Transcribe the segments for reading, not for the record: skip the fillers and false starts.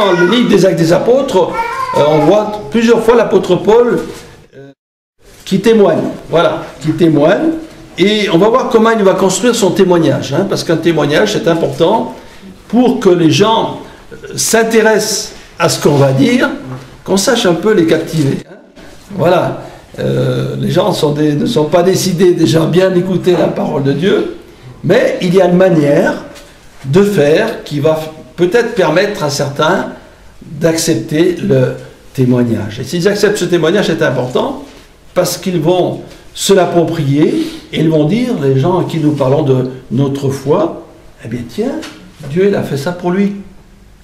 dans le livre des Actes des Apôtres, on voit plusieurs fois l'apôtre Paul qui témoigne. Voilà, qui témoigne. Et on va voir comment il va construire son témoignage. Hein, parce qu'un témoignage, c'est important pour que les gens s'intéressent à ce qu'on va dire, qu'on sache un peu les captiver. Hein. Voilà. Les gens ne sont pas décidés déjà bien écouter la parole de Dieu, mais il y a une manière de faire qui va peut-être permettre à certains d'accepter le témoignage. Et s'ils acceptent ce témoignage, c'est important, parce qu'ils vont se l'approprier, et ils vont dire, les gens à qui nous parlons de notre foi, eh bien tiens, Dieu il a fait ça pour lui,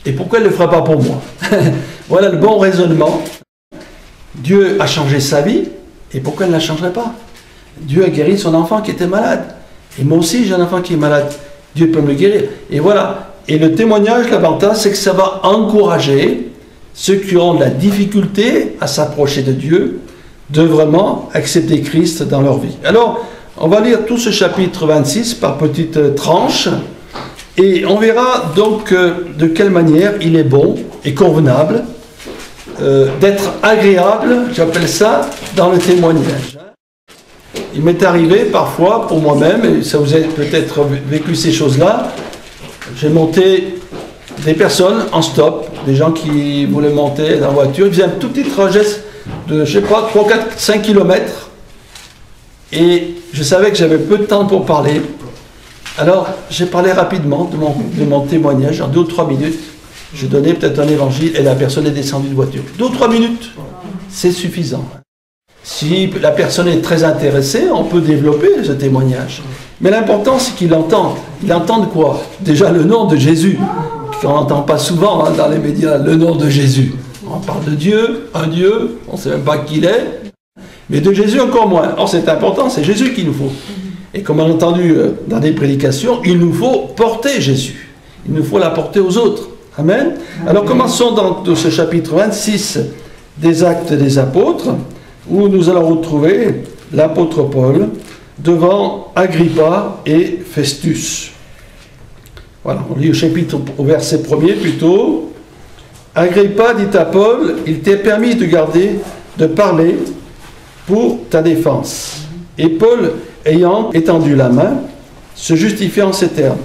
et pourquoi il ne le fera pas pour moi? Voilà le bon raisonnement. Dieu a changé sa vie, et pourquoi il ne la changerait pas? Dieu a guéri son enfant qui était malade, et moi aussi j'ai un enfant qui est malade, Dieu peut me le guérir, et voilà. Et le témoignage, l'avantage, c'est que ça va encourager ceux qui ont de la difficulté à s'approcher de Dieu, de vraiment accepter Christ dans leur vie. Alors, on va lire tout ce chapitre 26 par petites tranches, et on verra donc de quelle manière il est bon et convenable d'être agréable, j'appelle ça, dans le témoignage. Il m'est arrivé parfois, pour moi-même, et ça vous a peut-être vécu ces choses-là, j'ai monté des personnes en stop, des gens qui voulaient monter dans la voiture, ils faisaient un tout petit trajet de, je sais pas, 3, 4, 5 kilomètres, et je savais que j'avais peu de temps pour parler. Alors, j'ai parlé rapidement de mon témoignage, en 2 ou 3 minutes. Je donnais peut-être un évangile, et la personne est descendue de voiture. 2 ou 3 minutes, c'est suffisant. Si la personne est très intéressée, on peut développer ce témoignage. Mais l'important, c'est qu'il entende. Il entende quoi? Déjà le nom de Jésus, qu'on n'entend pas souvent hein, dans les médias, le nom de Jésus. On parle de Dieu, un Dieu, on ne sait même pas qui il est, mais de Jésus encore moins. Or c'est important, c'est Jésus qu'il nous faut. Et comme on a entendu dans des prédications, il nous faut porter Jésus. Il nous faut l'apporter aux autres. Amen. Alors commençons dans ce chapitre 26 des Actes des Apôtres, où nous allons retrouver l'apôtre Paul devant Agrippa et Festus. Voilà, on lit au chapitre, au verset 1er plutôt. Agrippa dit à Paul, il t'est permis de parler pour ta défense. Et Paul, ayant étendu la main, se justifia en ces termes.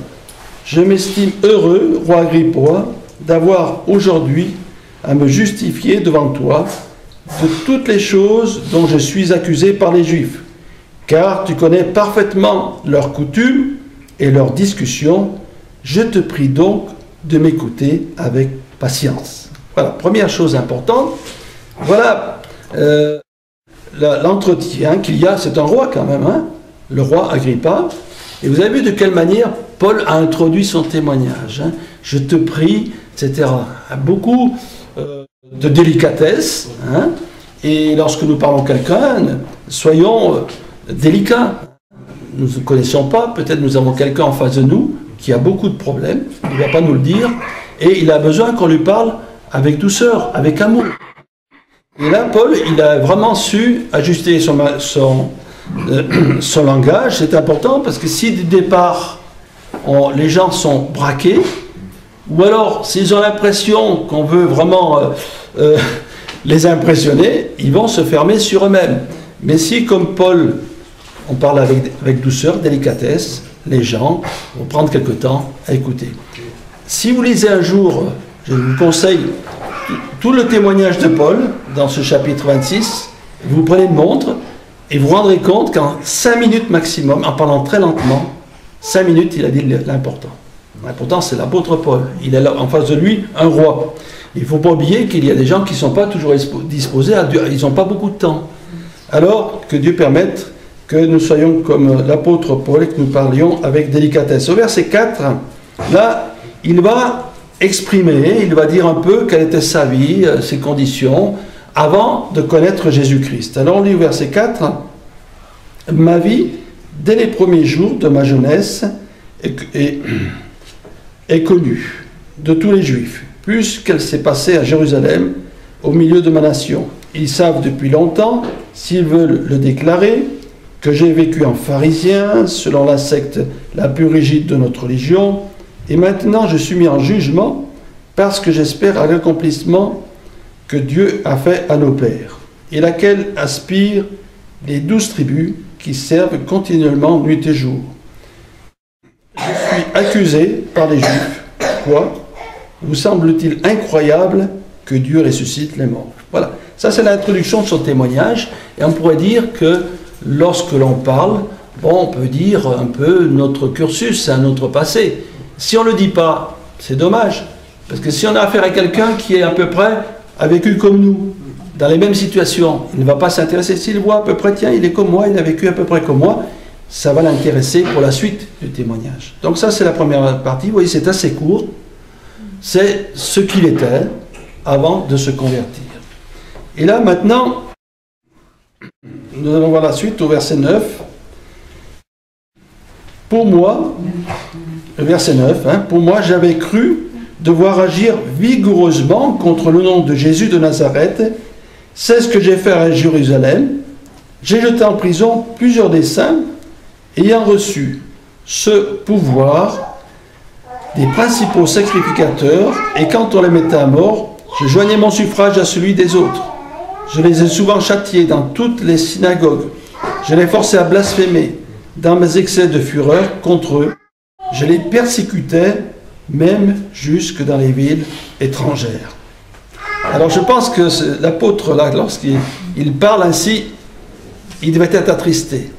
Je m'estime heureux, roi Agrippa, d'avoir aujourd'hui à me justifier devant toi de toutes les choses dont je suis accusé par les Juifs, car tu connais parfaitement leurs coutumes et leurs discussions. Je te prie donc de m'écouter avec patience. Voilà, première chose importante. Voilà l'entretien qu'il y a, c'est un roi quand même, hein, le roi Agrippa. Et vous avez vu de quelle manière Paul a introduit son témoignage. Hein. Je te prie, etc. Beaucoup de délicatesse. Hein. Et lorsque nous parlons quelqu'un, soyons délicats. Nous ne connaissons pas, peut-être nous avons quelqu'un en face de nous qui a beaucoup de problèmes, il ne va pas nous le dire, et il a besoin qu'on lui parle avec douceur, avec amour. Et là, Paul, il a vraiment su ajuster son langage. C'est important parce que si du départ, les gens sont braqués, ou alors s'ils ont l'impression qu'on veut vraiment les impressionner, ils vont se fermer sur eux-mêmes. Mais si, comme Paul, on parle avec douceur, délicatesse, les gens vont prendre quelque temps à écouter. Si vous lisez un jour, je vous conseille tout le témoignage de Paul dans ce chapitre 26, vous prenez une montre et vous vous rendrez compte qu'en 5 minutes maximum, en parlant très lentement, 5 minutes, il a dit l'important. L'important, c'est l'apôtre Paul. Il est là, en face de lui, un roi. Il ne faut pas oublier qu'il y a des gens qui ne sont pas toujours disposés à Dieu. Ils n'ont pas beaucoup de temps. Alors, que Dieu permette que nous soyons comme l'apôtre Paul et que nous parlions avec délicatesse. Au verset 4, là, il va exprimer, il va dire un peu quelle était sa vie, ses conditions, avant de connaître Jésus-Christ. Alors on lit au verset 4, « Ma vie, dès les premiers jours de ma jeunesse, est connue de tous les Juifs, puisqu'elle s'est passée à Jérusalem, au milieu de ma nation. Ils savent depuis longtemps, s'ils veulent le déclarer, que j'ai vécu en pharisien, selon la secte la plus rigide de notre religion, et maintenant je suis mis en jugement parce que j'espère à l'accomplissement que Dieu a fait à nos pères, et laquelle aspirent les 12 tribus qui servent continuellement nuit et jour. Je suis accusé par les Juifs. Quoi? Vous semble-t-il incroyable que Dieu ressuscite les morts? Voilà, ça c'est l'introduction de son témoignage, et on pourrait dire que lorsque l'on parle, bon, on peut dire un peu notre cursus, c'est notre passé. Si on ne le dit pas, c'est dommage, parce que si on a affaire à quelqu'un qui est à peu près a vécu comme nous, dans les mêmes situations, il ne va pas s'intéresser. S'il voit à peu près, tiens, il est comme moi, il a vécu à peu près comme moi, ça va l'intéresser pour la suite du témoignage. Donc ça, c'est la première partie. Vous voyez, c'est assez court. C'est ce qu'il était avant de se convertir. Et là, maintenant, nous allons voir la suite au verset 9. Pour moi, le verset 9, pour moi, j'avais cru devoir agir vigoureusement contre le nom de Jésus de Nazareth. C'est ce que j'ai fait à Jérusalem. J'ai jeté en prison plusieurs des saints, ayant reçu ce pouvoir des principaux sacrificateurs, et quand on les mettait à mort, je joignais mon suffrage à celui des autres. Je les ai souvent châtiés dans toutes les synagogues. Je les forçais à blasphémer dans mes excès de fureur contre eux. Je les persécutais même jusque dans les villes étrangères. Alors je pense que l'apôtre, là, lorsqu'il parle ainsi, il devait être attristé.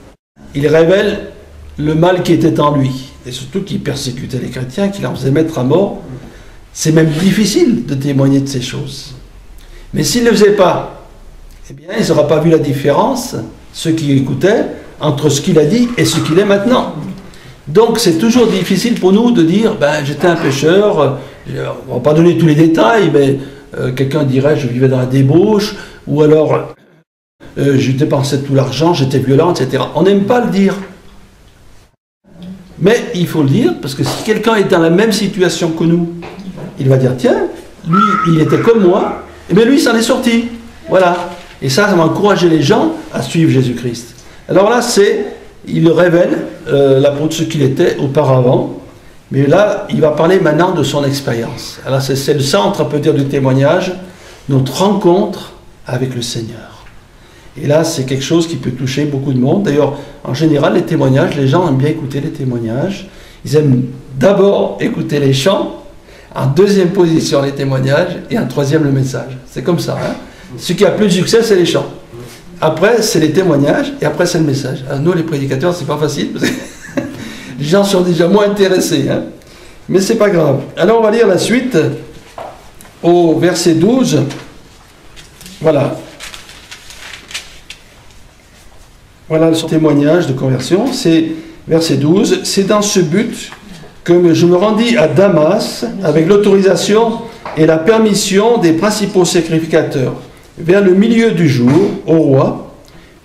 Il révèle le mal qui était en lui, et surtout qu'il persécutait les chrétiens, qu'il en faisait mettre à mort. C'est même difficile de témoigner de ces choses. Mais s'il ne le faisait pas, eh bien, ils n'auraient pas vu la différence, ceux qui écoutaient, entre ce qu'il a dit et ce qu'il est maintenant. Donc c'est toujours difficile pour nous de dire, ben, j'étais un pécheur, on ne va pas donner tous les détails, mais quelqu'un dirait, je vivais dans la débauche, ou alors, je dépensais tout l'argent, j'étais violent, etc. On n'aime pas le dire. Mais il faut le dire, parce que si quelqu'un est dans la même situation que nous, il va dire, tiens, lui, il était comme moi, et bien lui, il s'en est sorti. Voilà. Et ça va encourager les gens à suivre Jésus-Christ. Alors là, il révèle l'apôtre ce qu'il était auparavant, mais là, il va parler maintenant de son expérience. Alors c'est le centre, on peut dire, du témoignage, notre rencontre avec le Seigneur. Et là, c'est quelque chose qui peut toucher beaucoup de monde. D'ailleurs, en général, les témoignages, les gens aiment bien écouter les témoignages. Ils aiment d'abord écouter les chants, en deuxième position les témoignages, et en troisième le message. C'est comme ça. Hein? Ce qui a plus de succès, c'est les chants. Après, c'est les témoignages, et après, c'est le message. Alors, nous, les prédicateurs, c'est pas facile, parce que les gens sont déjà moins intéressés. Hein? Mais c'est pas grave. Alors, on va lire la suite au verset 12. Voilà. Voilà ce témoignage de conversion. C'est verset 12. C'est dans ce but que je me rendis à Damas avec l'autorisation et la permission des principaux sacrificateurs. Vers le milieu du jour, au roi,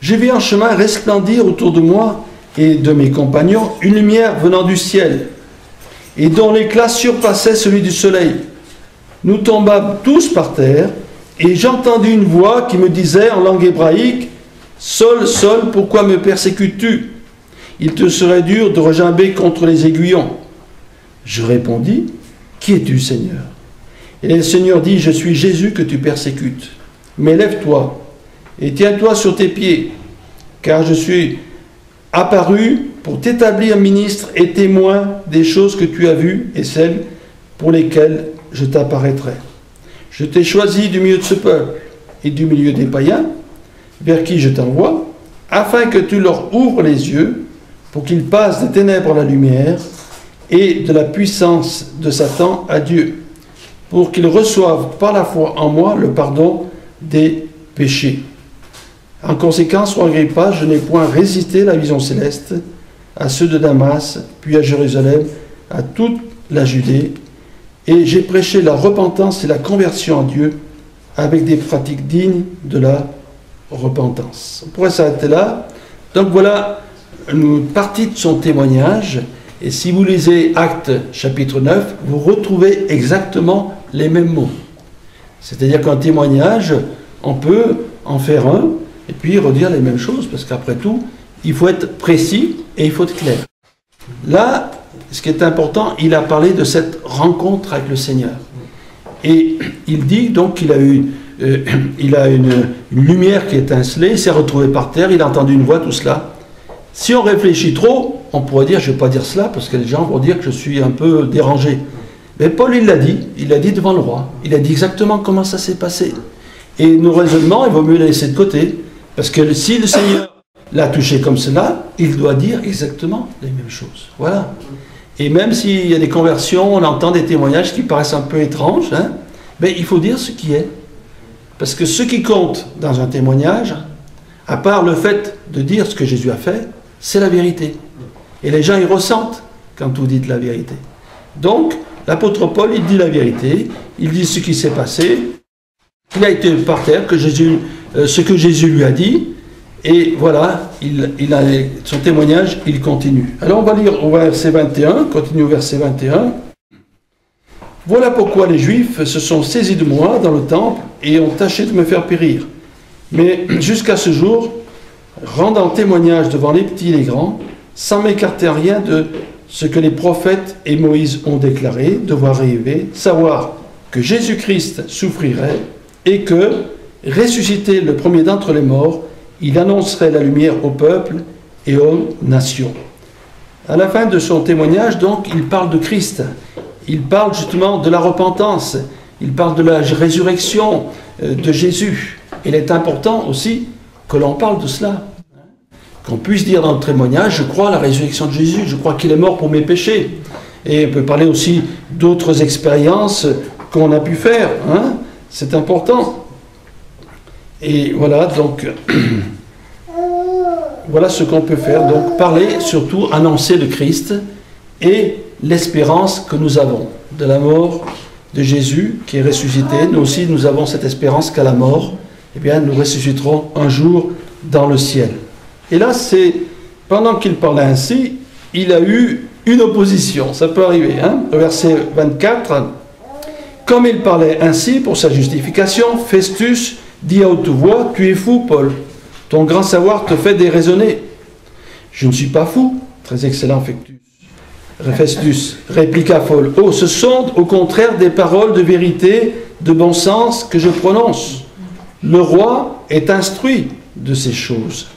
j'ai vu en chemin resplendir autour de moi et de mes compagnons une lumière venant du ciel, et dont l'éclat surpassait celui du soleil. Nous tombâmes tous par terre, et j'entendis une voix qui me disait en langue hébraïque, « Saul, Saul, pourquoi me persécutes-tu? Il te serait dur de regimber contre les aiguillons. » Je répondis, « Qui es-tu, Seigneur? » Et le Seigneur dit, « Je suis Jésus que tu persécutes. Mais lève-toi et tiens-toi sur tes pieds, car je suis apparu pour t'établir ministre et témoin des choses que tu as vues et celles pour lesquelles je t'apparaîtrai. Je t'ai choisi du milieu de ce peuple et du milieu des païens, vers qui je t'envoie, afin que tu leur ouvres les yeux, pour qu'ils passent des ténèbres à la lumière et de la puissance de Satan à Dieu, pour qu'ils reçoivent par la foi en moi le pardon des péchés. En conséquence, roi Agrippa, je n'ai point résisté la vision céleste, à ceux de Damas, puis à Jérusalem, à toute la Judée, et j'ai prêché la repentance et la conversion à Dieu avec des pratiques dignes de la repentance. On pourrait s'arrêter là. Donc voilà une partie de son témoignage, et si vous lisez Actes chapitre 9, vous retrouvez exactement les mêmes mots. C'est-à-dire qu'un témoignage, on peut en faire un, et puis redire les mêmes choses, parce qu'après tout, il faut être précis et il faut être clair. Là, ce qui est important, il a parlé de cette rencontre avec le Seigneur. Et il dit donc qu'il a eu il a une lumière qui étincelait, il s'est retrouvé par terre, il a entendu une voix, tout cela. Si on réfléchit trop, on pourrait dire, je ne vais pas dire cela, parce que les gens vont dire que je suis un peu dérangé. Mais Paul, il l'a dit devant le roi. Il a dit exactement comment ça s'est passé. Et nos raisonnements, il vaut mieux les laisser de côté. Parce que si le Seigneur l'a touché comme cela, il doit dire exactement les mêmes choses. Voilà. Et même s'il y a des conversions, on entend des témoignages qui paraissent un peu étranges, hein, mais il faut dire ce qui est. Parce que ce qui compte dans un témoignage, à part le fait de dire ce que Jésus a fait, c'est la vérité. Et les gens, ils ressentent quand vous dites la vérité. Donc, l'apôtre Paul, il dit la vérité, il dit ce qui s'est passé, il a été par terre, ce que Jésus lui a dit, et voilà, son témoignage, il continue. Alors, on va lire au verset 21, continue au verset 21. Voilà pourquoi les Juifs se sont saisis de moi dans le temple et ont tâché de me faire périr. Mais jusqu'à ce jour, rendant témoignage devant les petits et les grands, sans m'écarter rien de ce que les prophètes et Moïse ont déclaré, devoir arriver, savoir que Jésus-Christ souffrirait et que, ressuscité le premier d'entre les morts, il annoncerait la lumière au peuple et aux nations. À la fin de son témoignage, donc, il parle de Christ. Il parle justement de la repentance. Il parle de la résurrection de Jésus. Il est important aussi que l'on parle de cela. Qu'on puisse dire dans le témoignage, je crois à la résurrection de Jésus, je crois qu'il est mort pour mes péchés. Et on peut parler aussi d'autres expériences qu'on a pu faire. Hein? C'est important. Et voilà, donc, voilà ce qu'on peut faire. Donc, parler, surtout, annoncer le Christ et l'espérance que nous avons de la mort de Jésus qui est ressuscité. Nous aussi, nous avons cette espérance qu'à la mort, eh bien, nous ressusciterons un jour dans le ciel. Et là, c'est, pendant qu'il parlait ainsi, il a eu une opposition. Ça peut arriver, hein? Au verset 24, comme il parlait ainsi pour sa justification, Festus dit à haute voix, tu es fou, Paul. Ton grand savoir te fait déraisonner. Je ne suis pas fou. Très excellent, Festus, répliqua Paul. Oh, ce sont au contraire des paroles de vérité, de bon sens que je prononce. Le roi est instruit de ces choses.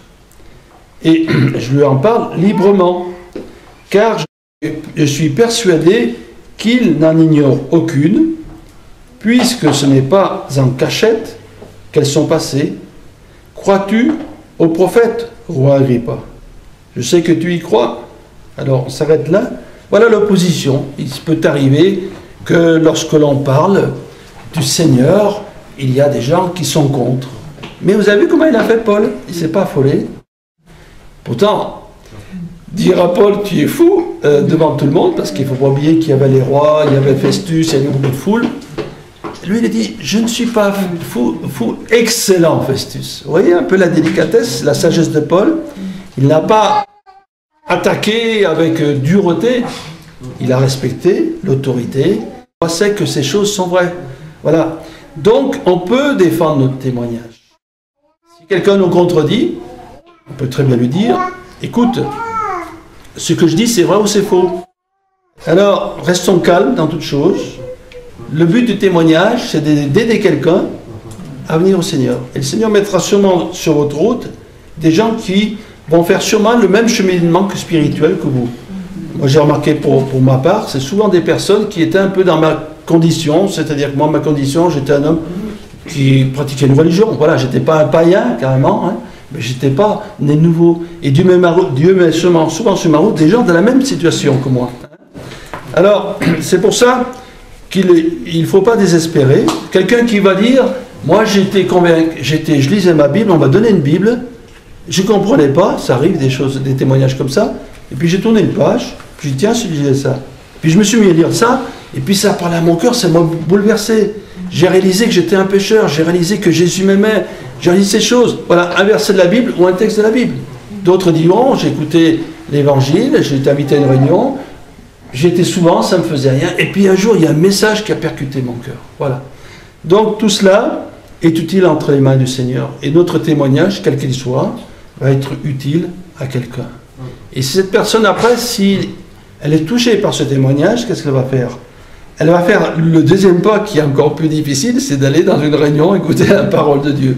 Et je lui en parle librement, car je suis persuadé qu'il n'en ignore aucune, puisque ce n'est pas en cachette qu'elles sont passées. Crois-tu au prophète, roi Agrippa? Je sais que tu y crois. Alors, on s'arrête là. Voilà l'opposition. Il peut arriver que lorsque l'on parle du Seigneur, il y a des gens qui sont contre. Mais vous avez vu comment il a fait, Paul? Il ne s'est pas affolé. Pourtant, dire à Paul, tu es fou, devant tout le monde, parce qu'il ne faut pas oublier qu'il y avait les rois, il y avait Festus, il y avait beaucoup de foule. Lui, il a dit, je ne suis pas fou, excellent, Festus. Vous voyez un peu la délicatesse, la sagesse de Paul. Il n'a pas attaqué avec dureté, il a respecté l'autorité. On sait que ces choses sont vraies. Voilà. Donc, on peut défendre notre témoignage. Si quelqu'un nous contredit, on peut très bien lui dire, écoute, ce que je dis, c'est vrai ou c'est faux? Alors, restons calmes dans toute chose. Le but du témoignage, c'est d'aider quelqu'un à venir au Seigneur. Et le Seigneur mettra sûrement sur votre route des gens qui vont faire sûrement le même cheminement spirituel que vous. Moi, j'ai remarqué pour ma part, c'est souvent des personnes qui étaient un peu dans ma condition, c'est-à-dire que moi, ma condition, j'étais un homme qui pratiquait une religion. Voilà, j'étais pas un païen, carrément, hein, mais j'étais pas né nouveau. Et Dieu met souvent sur ma route des gens dans la même situation que moi. Alors, c'est pour ça qu'il ne faut pas désespérer. Quelqu'un qui va dire, moi, j'étais convaincu, je lisais ma Bible, on m'a donné une Bible, je ne comprenais pas, ça arrive des témoignages comme ça, et puis j'ai tourné une page, puis j'ai dit, tiens, si je lisais ça. Puis je me suis mis à lire ça, et puis ça a parlé à mon cœur, ça m'a bouleversé. J'ai réalisé que j'étais un pécheur, j'ai réalisé que Jésus m'aimait, j'ai réalisé ces choses. Voilà, un verset de la Bible ou un texte de la Bible. D'autres diront, j'ai écouté l'évangile, j'ai été invité à une réunion, j'étais souvent, ça ne me faisait rien, et puis un jour, il y a un message qui a percuté mon cœur. Voilà. Donc tout cela est utile entre les mains du Seigneur, et notre témoignage, quel qu'il soit, va être utile à quelqu'un. Et cette personne, après, si elle est touchée par ce témoignage, qu'est-ce qu'elle va faire? elle va faire le deuxième pas qui est encore plus difficile, c'est d'aller dans une réunion écouter la parole de Dieu.